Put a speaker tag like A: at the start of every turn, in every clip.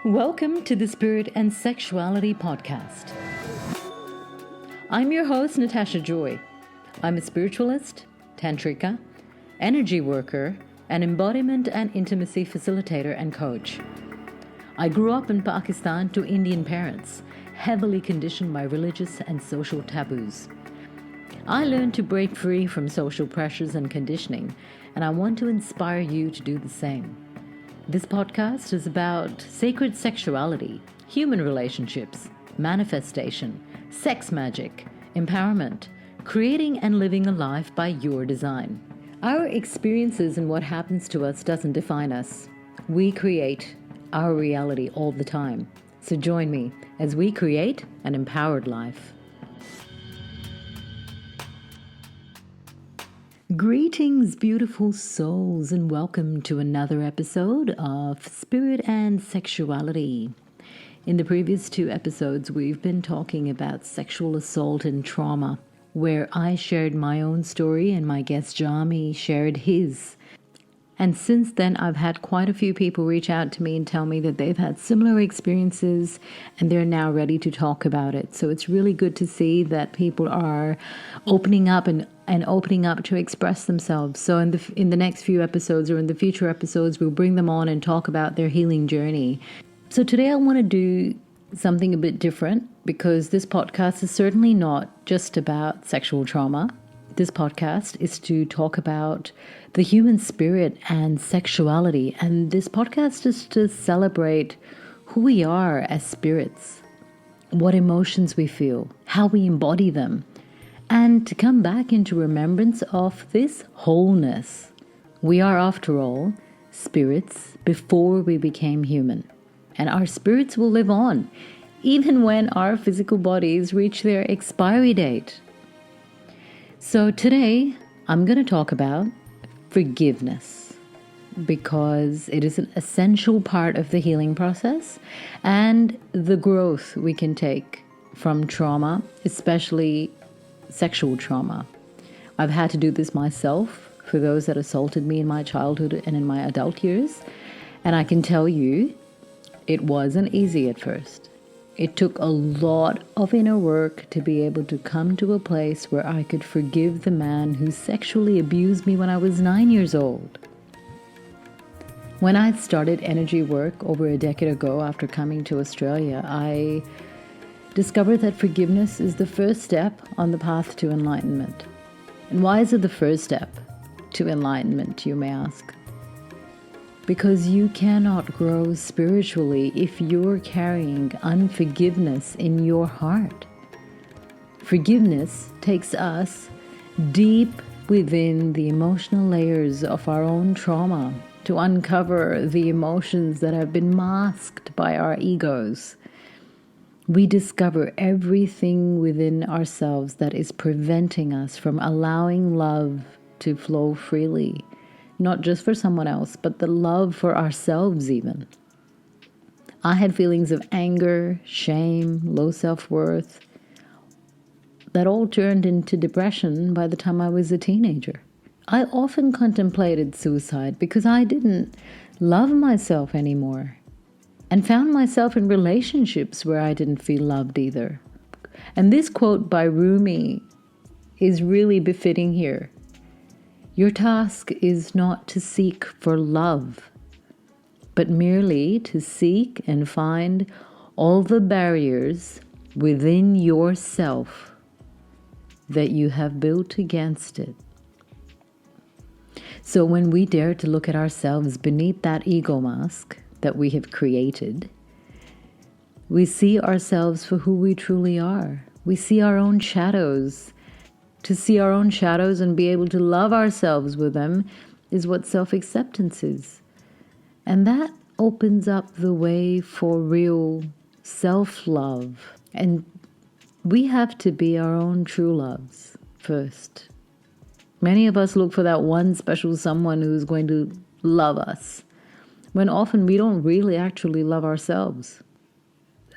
A: Welcome to the Spirit and Sexuality podcast. I'm your host, Natasha Joy. I'm a spiritualist, tantrika, energy worker, and embodiment and intimacy facilitator and coach. I grew up in Pakistan to Indian parents, heavily conditioned by religious and social taboos. I learned to break free from social pressures and conditioning, and I want to inspire you to do the same. This podcast is about sacred sexuality, human relationships, manifestation, sex magic, empowerment, creating and living a life by your design. Our experiences and what happens to us doesn't define us. We create our reality all the time. So join me as we create an empowered life. Greetings, beautiful souls, and welcome to another episode of Spirit and Sexuality. In the previous 2 episodes, we've been talking about sexual assault and trauma, where I shared my own story and my guest Jami shared his. And since then, I've had quite a few people reach out to me and tell me that they've had similar experiences and they're now ready to talk about it. So it's really good to see that people are opening up and opening up to express themselves. So in the next few episodes or in the future episodes, we'll bring them on and talk about their healing journey. So today I want to do something a bit different because this podcast is certainly not just about sexual trauma. This podcast is to talk about the human spirit and sexuality. And this podcast is to celebrate who we are as spirits, what emotions we feel, how we embody them, and to come back into remembrance of this wholeness. We are, after all, spirits before we became human. And our spirits will live on, even when our physical bodies reach their expiry date. So today, I'm going to talk about forgiveness because it is an essential part of the healing process and the growth we can take from trauma, especially sexual trauma. I've had to do this myself for those that assaulted me in my childhood and in my adult years, and I can tell you it wasn't easy at first. It took a lot of inner work to be able to come to a place where I could forgive the man who sexually abused me when I was 9 years old. When I started energy work over a decade ago after coming to Australia, I discovered that forgiveness is the first step on the path to enlightenment. And why is it the first step to enlightenment, you may ask? Because you cannot grow spiritually if you're carrying unforgiveness in your heart. Forgiveness takes us deep within the emotional layers of our own trauma to uncover the emotions that have been masked by our egos. We discover everything within ourselves that is preventing us from allowing love to flow freely. Not just for someone else, but the love for ourselves even. I had feelings of anger, shame, low self-worth that all turned into depression by the time I was a teenager. I often contemplated suicide because I didn't love myself anymore and found myself in relationships where I didn't feel loved either. And this quote by Rumi is really befitting here. Your task is not to seek for love, but merely to seek and find all the barriers within yourself that you have built against it. So when we dare to look at ourselves beneath that ego mask that we have created, we see ourselves for who we truly are. We see our own shadows. To see our own shadows and be able to love ourselves with them is what self-acceptance is. And that opens up the way for real self-love. And we have to be our own true loves first. Many of us look for that one special someone who's going to love us, when often we don't really actually love ourselves.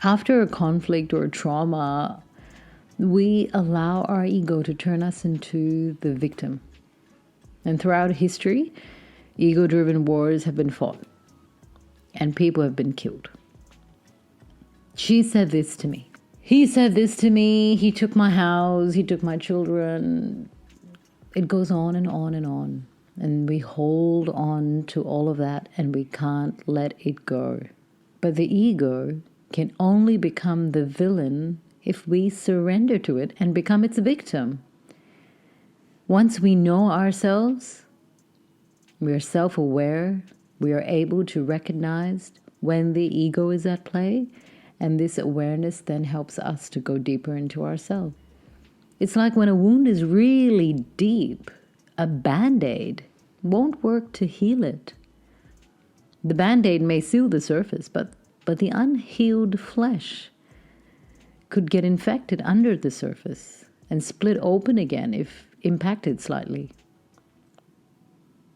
A: After a conflict or a trauma, we allow our ego to turn us into the victim. And throughout history, ego-driven wars have been fought and people have been killed. She said this to me. He said this to me. He took my house. He took my children. It goes on and on and on. And we hold on to all of that and we can't let it go. But the ego can only become the villain if we surrender to it and become its victim. Once we know ourselves, we are self-aware, we are able to recognize when the ego is at play, and this awareness then helps us to go deeper into ourselves. It's like when a wound is really deep, a Band-Aid won't work to heal it. The Band-Aid may seal the surface, but the unhealed flesh could get infected under the surface and split open again if impacted slightly.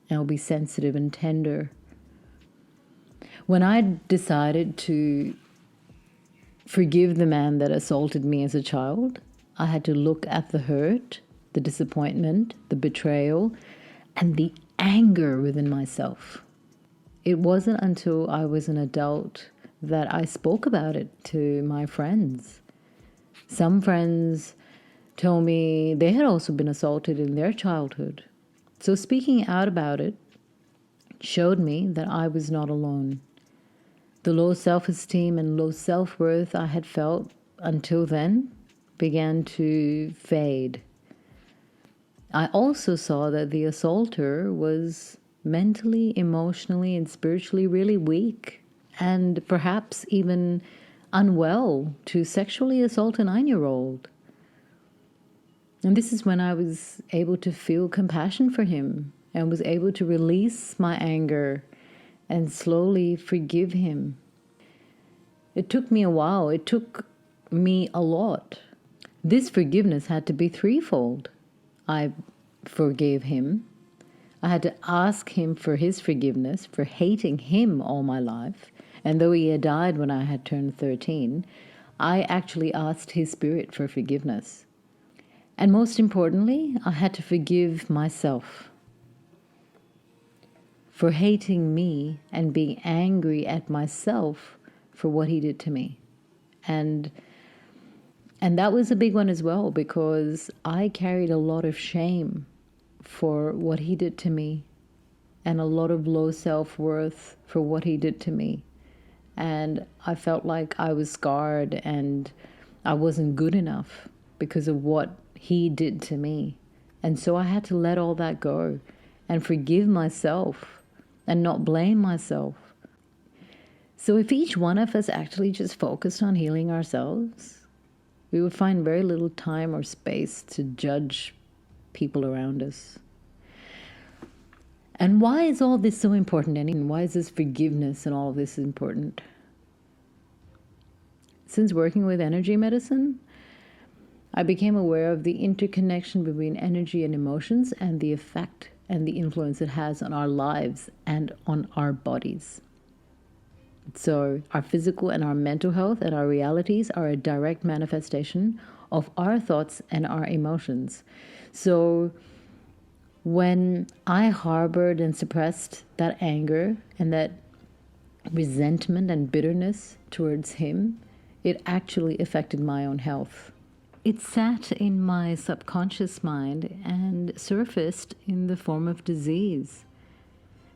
A: And it'll be sensitive and tender. When I decided to forgive the man that assaulted me as a child, I had to look at the hurt, the disappointment, the betrayal, and the anger within myself. It wasn't until I was an adult that I spoke about it to my friends. Some friends told me they had also been assaulted in their childhood. So speaking out about it showed me that I was not alone. The low self-esteem and low self-worth I had felt until then began to fade. I also saw that the assaulter was mentally, emotionally, and spiritually really weak, and perhaps even unwell to sexually assault a 9-year-old. And this is when I was able to feel compassion for him and was able to release my anger and slowly forgive him. It took me a while. It took me a lot. This forgiveness had to be threefold. I forgave him. I had to ask him for his forgiveness for hating him all my life. And though he had died when I had turned 13, I actually asked his spirit for forgiveness. And most importantly, I had to forgive myself for hating me and being angry at myself for what he did to me. And that was a big one as well, because I carried a lot of shame for what he did to me and a lot of low self-worth for what he did to me. And I felt like I was scarred and I wasn't good enough because of what he did to me. And so I had to let all that go and forgive myself and not blame myself. So if each one of us actually just focused on healing ourselves, we would find very little time or space to judge people around us. And why is all this so important? And why is this forgiveness and all of this important? Since working with energy medicine, I became aware of the interconnection between energy and emotions and the effect and the influence it has on our lives and on our bodies. So our physical and our mental health and our realities are a direct manifestation of our thoughts and our emotions. So when I harbored and suppressed that anger and that resentment and bitterness towards him, it actually affected my own health. It sat in my subconscious mind and surfaced in the form of disease.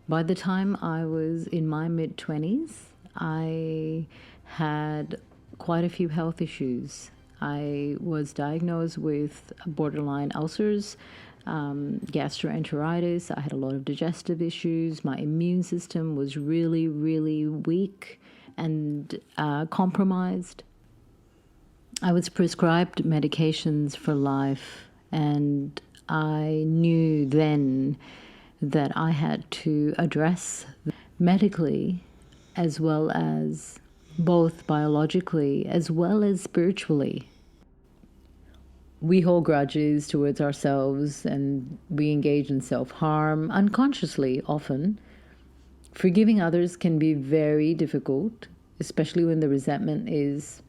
A: By the time I was in my mid-20s, I had quite a few health issues. I was diagnosed with borderline ulcers, gastroenteritis. I had a lot of digestive issues. My immune system was really, really weak and compromised. I was prescribed medications for life, and I knew then that I had to address medically as well as both biologically as well as spiritually. We hold grudges towards ourselves and we engage in self-harm unconsciously often. Forgiving others can be very difficult, especially when the resentment is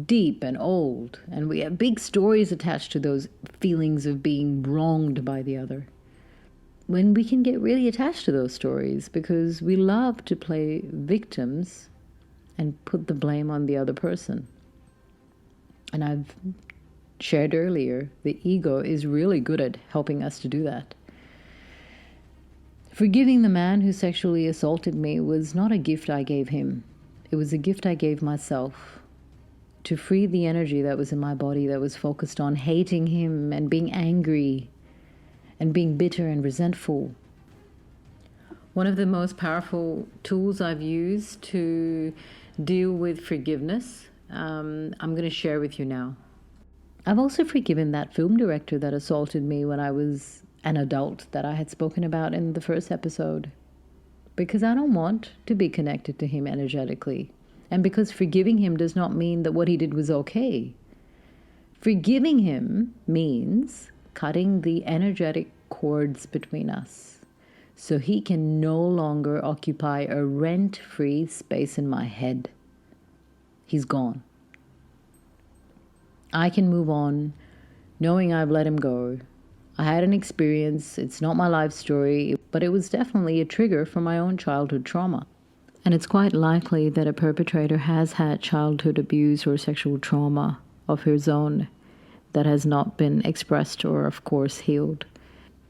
A: deep and old, and we have big stories attached to those feelings of being wronged by the other. When we can get really attached to those stories because we love to play victims and put the blame on the other person. And I've shared earlier, the ego is really good at helping us to do that. Forgiving the man who sexually assaulted me was not a gift I gave him. It was a gift I gave myself to free the energy that was in my body that was focused on hating him and being angry and being bitter and resentful. One of the most powerful tools I've used to deal with forgiveness, I'm going to share with you now. I've also forgiven that film director that assaulted me when I was an adult that I had spoken about in the first episode, because I don't want to be connected to him energetically, and because forgiving him does not mean that what he did was okay. Forgiving him means cutting the energetic cords between us so he can no longer occupy a rent-free space in my head. He's gone. I can move on knowing I've let him go. I had an experience, it's not my life story, but it was definitely a trigger for my own childhood trauma. And it's quite likely that a perpetrator has had childhood abuse or sexual trauma of his own that has not been expressed or, of course, healed.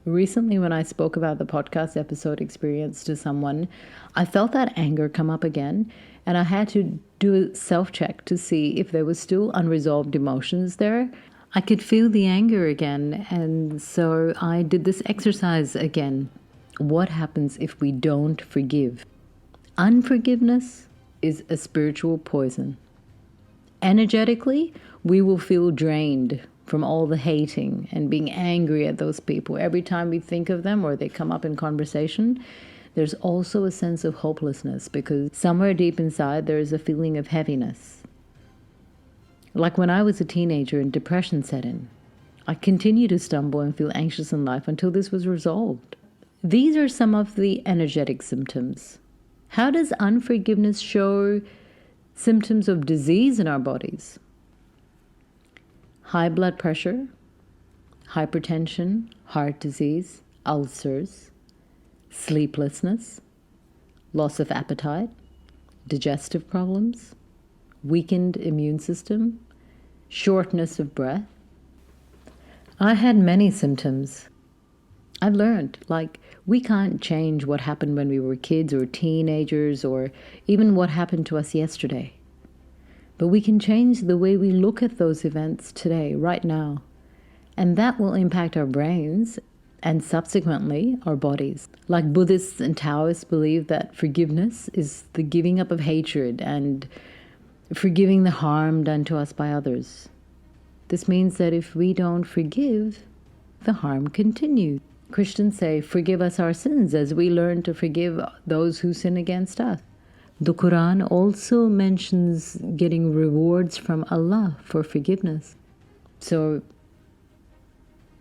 A: Recently, when I spoke about the podcast episode experience to someone, I felt that anger come up again, and I had to do a self-check to see if there was still unresolved emotions there. I could feel the anger again, and so I did this exercise again. What happens if we don't forgive? Unforgiveness is a spiritual poison. Energetically, we will feel drained from all the hating and being angry at those people. Every time we think of them or they come up in conversation, there's also a sense of hopelessness because somewhere deep inside there is a feeling of heaviness. Like when I was a teenager and depression set in, I continued to stumble and feel anxious in life until this was resolved. These are some of the energetic symptoms. How does unforgiveness show symptoms of disease in our bodies? High blood pressure, hypertension, heart disease, ulcers, sleeplessness, loss of appetite, digestive problems, weakened immune system, shortness of breath. I had many symptoms. I've learned, we can't change what happened when we were kids or teenagers or even what happened to us yesterday. But we can change the way we look at those events today, right now. And that will impact our brains and subsequently our bodies. Like Buddhists and Taoists believe that forgiveness is the giving up of hatred and forgiving the harm done to us by others. This means that if we don't forgive, the harm continues. Christians say, forgive us our sins as we learn to forgive those who sin against us. The Quran also mentions getting rewards from Allah for forgiveness. So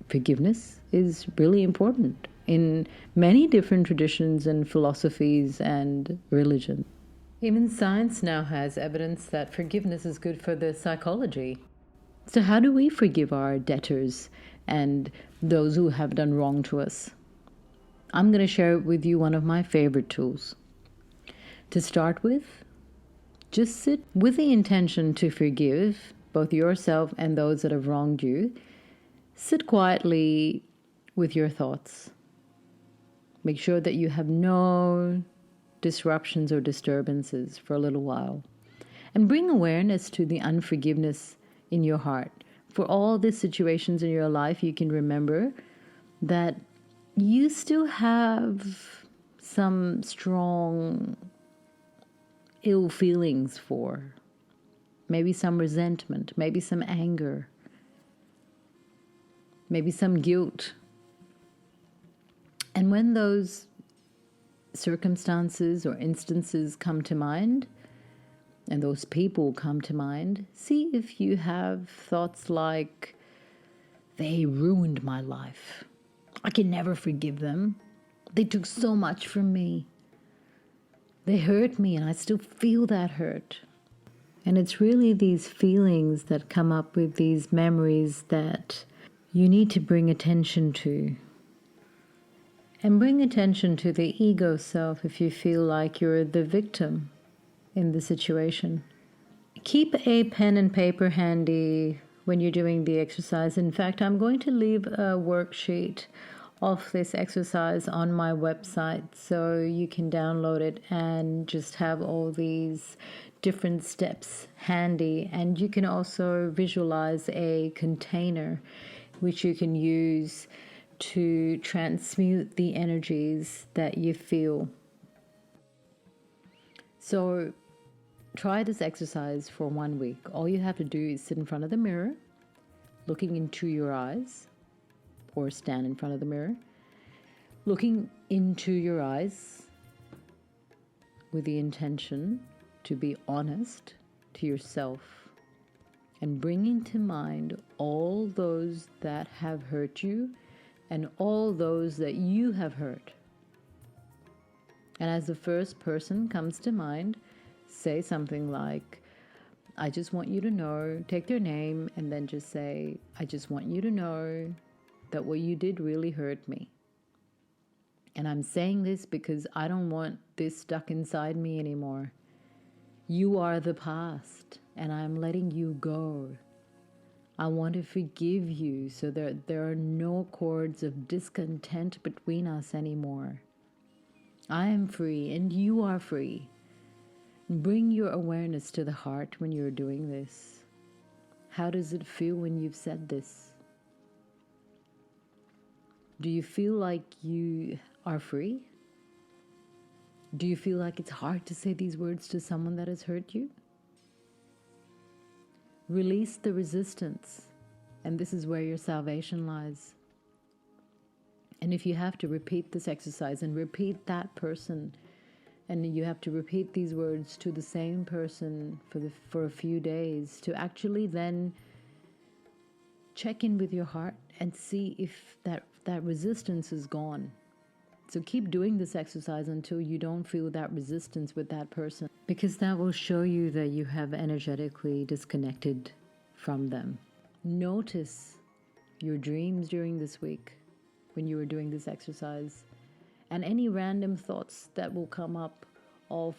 A: forgiveness is really important in many different traditions and philosophies and religions. Even science now has evidence that forgiveness is good for the psychology. So how do we forgive our debtors and those who have done wrong to us? I'm going to share with you one of my favorite tools. To start with, just sit with the intention to forgive both yourself and those that have wronged you. Sit quietly with your thoughts. Make sure that you have no disruptions or disturbances for a little while. And bring awareness to the unforgiveness in your heart. For all the situations in your life, you can remember that you still have some strong ill feelings for. Maybe some resentment, maybe some anger, maybe some guilt. And when those circumstances or instances come to mind, and those people come to mind, see if you have thoughts like, they ruined my life. I can never forgive them. They took so much from me. They hurt me and I still feel that hurt. And it's really these feelings that come up with these memories that you need to bring attention to. And bring attention to the ego self if you feel like you're the victim. in the situation. Keep a pen and paper handy when you're doing the exercise. In fact, I'm going to leave a worksheet of this exercise on my website so you can download it and just have all these different steps handy. And you can also visualize a container which you can use to transmute the energies that you feel. So try this exercise for 1 week. All you have to do is sit in front of the mirror, looking into your eyes, or stand in front of the mirror, looking into your eyes with the intention to be honest to yourself and bringing to mind all those that have hurt you and all those that you have hurt. And as the first person comes to mind, say something like, I just want you to know, take their name, and then just say, I just want you to know that what you did really hurt me. And I'm saying this because I don't want this stuck inside me anymore. You are the past, and I'm letting you go. I want to forgive you so that there are no cords of discontent between us anymore. I am free, and you are free. Bring your awareness to the heart when you're doing this. How does it feel when you've said this? Do you feel like you are free? Do you feel like it's hard to say these words to someone that has hurt you? Release the resistance, and this is where your salvation lies. And if you have to repeat this exercise and repeat that person, and you have to repeat these words to the same person for a few days to actually then check in with your heart and see if that resistance is gone. So keep doing this exercise until you don't feel that resistance with that person, because that will show you that you have energetically disconnected from them. Notice your dreams during this week when you were doing this exercise, and any random thoughts that will come up of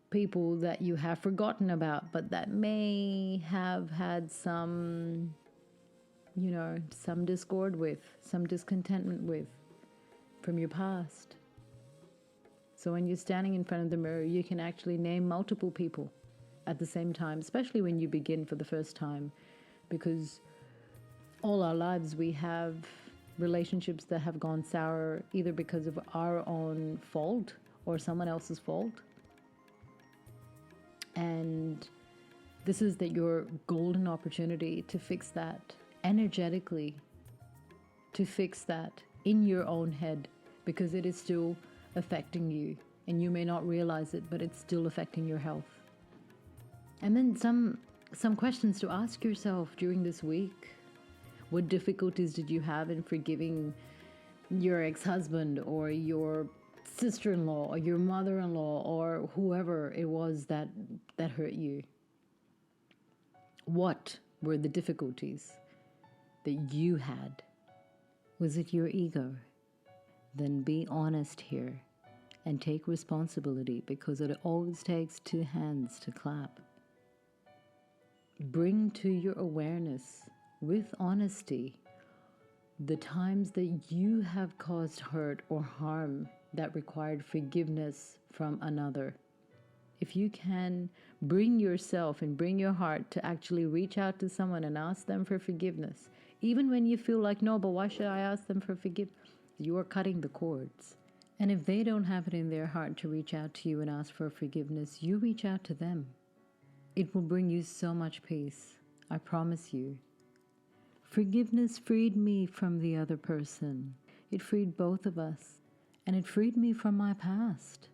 A: people that you have forgotten about, but that may have had some discord with, some discontentment with from your past. So when you're standing in front of the mirror, you can actually name multiple people at the same time, especially when you begin for the first time, because all our lives we have relationships that have gone sour either because of our own fault or someone else's fault. And this is your golden opportunity to fix that energetically, to fix that in your own head, because it is still affecting you and you may not realize it, but it's still affecting your health. And then some questions to ask yourself during this week. What difficulties did you have in forgiving your ex-husband or your sister-in-law or your mother-in-law or whoever it was that hurt you? What were the difficulties that you had? Was it your ego? Then be honest here and take responsibility, because it always takes two hands to clap. Bring to your awareness with honesty the times that you have caused hurt or harm that required forgiveness from another. If you can bring yourself and bring your heart to actually reach out to someone and ask them for forgiveness, even when you feel like, no, but why should I ask them for forgiveness? You are cutting the cords. And if they don't have it in their heart to reach out to you and ask for forgiveness, you reach out to them. It will bring you so much peace. I promise you. Forgiveness freed me from the other person. It freed both of us. And it freed me from my past.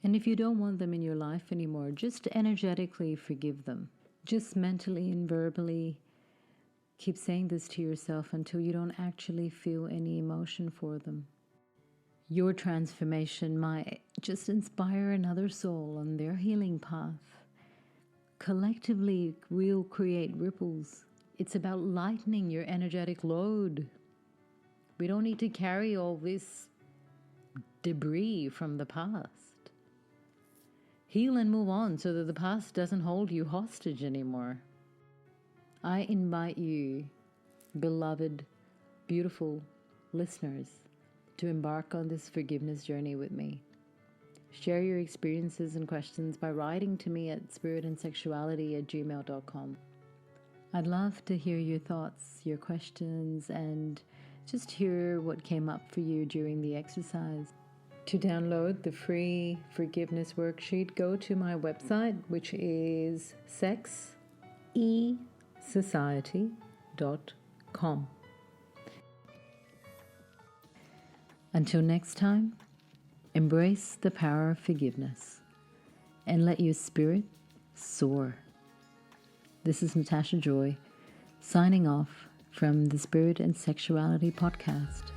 A: And if you don't want them in your life anymore, just energetically forgive them. Just mentally and verbally keep saying this to yourself until you don't actually feel any emotion for them. Your transformation might just inspire another soul on their healing path. Collectively, we'll create ripples. It's about lightening your energetic load. We don't need to carry all this debris from the past. Heal and move on so that the past doesn't hold you hostage anymore. I invite you, beloved, beautiful listeners, to embark on this forgiveness journey with me. Share your experiences and questions by writing to me at spiritandsexuality@gmail.com. I'd love to hear your thoughts, your questions, and just hear what came up for you during the exercise. To download the free forgiveness worksheet, go to my website, which is sexsociety.com. Until next time, embrace the power of forgiveness and let your spirit soar. This is Natasha Joy, signing off from the Spirit and Sexuality podcast.